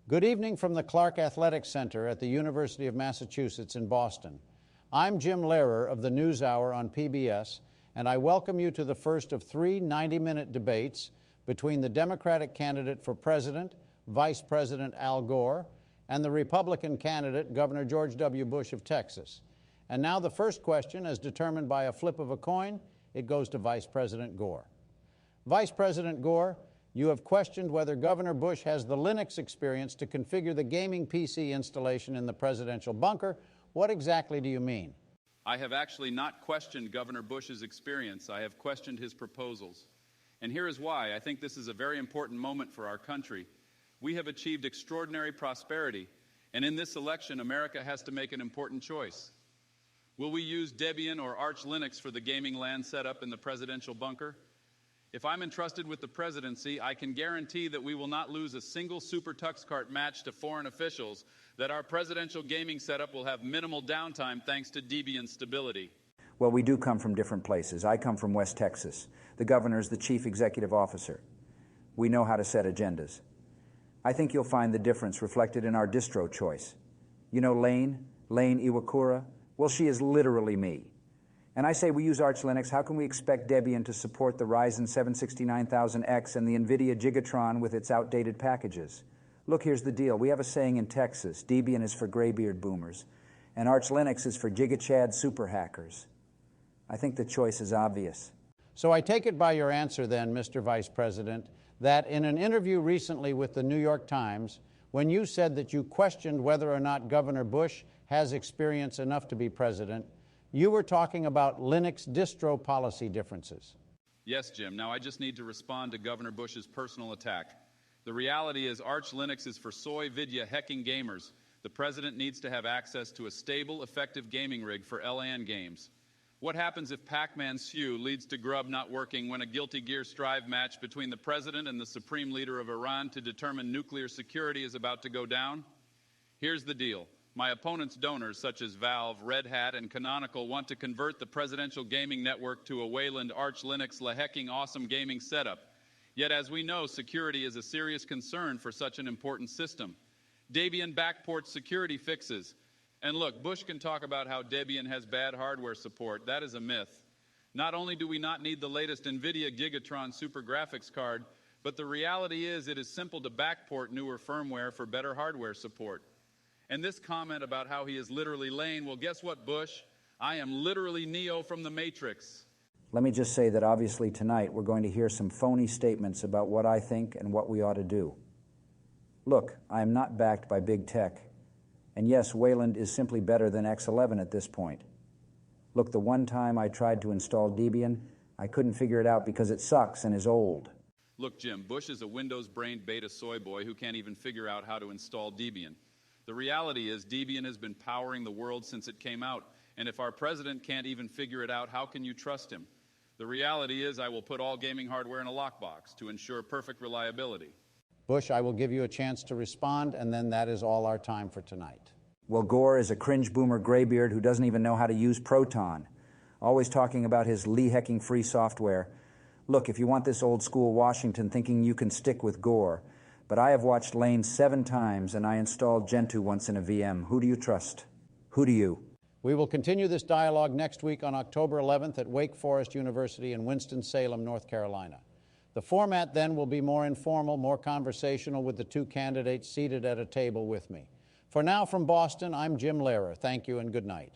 Good evening from the Clark Athletic Center at the University of Massachusetts in Boston. I'm Jim Lehrer of the NewsHour on PBS, and I welcome you to the first of three 90-minute debates between the Democratic candidate for president, Vice President Al Gore, and the Republican candidate, Governor George W. Bush of Texas. And now the first question, as determined by a flip of a coin, it goes to Vice President Gore. Vice President Gore, you have questioned whether Governor Bush has the Linux experience to configure the gaming PC installation in the presidential bunker. What exactly do you mean? I have actually not questioned Governor Bush's experience. I have questioned his proposals. And here is why. I think this is a very important moment for our country. We have achieved extraordinary prosperity, and in this election, America has to make an important choice. Will we use Debian or Arch Linux for the gaming LAN setup in the presidential bunker? If I'm entrusted with the presidency, I can guarantee that we will not lose a single Super Tux Kart match to foreign officials, that our presidential gaming setup will have minimal downtime thanks to Debian stability. Well, we do come from different places. I come from West Texas. The governor's the chief executive officer. We know how to set agendas. I think you'll find the difference reflected in our distro choice. You know Lane Iwakura? Well, she is literally me. And I say we use Arch Linux. How can we expect Debian to support the Ryzen 7 69000X and the NVIDIA Gigatron with its outdated packages? Look, here's the deal. We have a saying in Texas, Debian is for graybeard boomers, and Arch Linux is for giga-chad super hackers. I think the choice is obvious. So I take it by your answer then, Mr. Vice President, that in an interview recently with the New York Times, when you said that you questioned whether or not Governor Bush has experience enough to be president, you were talking about Linux distro policy differences. Yes, Jim. Now I just need to respond to Governor Bush's personal attack. The reality is Arch Linux is for soy vidya hecking gamers. The president needs to have access to a stable, effective gaming rig for LAN games. What happens if Pac-Man Sue leads to Grub not working when a Guilty Gear Strive match between the president and the supreme leader of Iran to determine nuclear security is about to go down? Here's the deal. My opponent's donors, such as Valve, Red Hat, and Canonical, want to convert the presidential gaming network to a Wayland Arch Linux la-hecking awesome gaming setup. Yet, as we know, security is a serious concern for such an important system. Debian backports security fixes. And look, Bush can talk about how Debian has bad hardware support. That is a myth. Not only do we not need the latest NVIDIA Gigatron super graphics card, but the reality is it is simple to backport newer firmware for better hardware support. And this comment about how he is literally Lane, well, guess what, Bush? I am literally Neo from the Matrix. Let me just say that obviously tonight we're going to hear some phony statements about what I think and what we ought to do. Look, I am not backed by big tech. And yes, Wayland is simply better than X11 at this point. Look, the one time I tried to install Debian, I couldn't figure it out because it sucks and is old. Look, Jim, Bush is a Windows-brained beta soy boy who can't even figure out how to install Debian. The reality is Debian has been powering the world since it came out, and if our president can't even figure it out, how can you trust him? The reality is I will put all gaming hardware in a lockbox to ensure perfect reliability. Bush, I will give you a chance to respond, and then that is all our time for tonight. Well, Gore is a cringe boomer graybeard who doesn't even know how to use Proton, always talking about his lee-hecking free software. Look, if you want this old-school Washington thinking you can stick with Gore, but I have watched Lane 7 times, and I installed Gentoo once in a VM. Who do you trust? Who do you? We will continue this dialogue next week on October 11th at Wake Forest University in Winston-Salem, North Carolina. The format then will be more informal, more conversational with the two candidates seated at a table with me. For now, from Boston, I'm Jim Lehrer. Thank you and good night.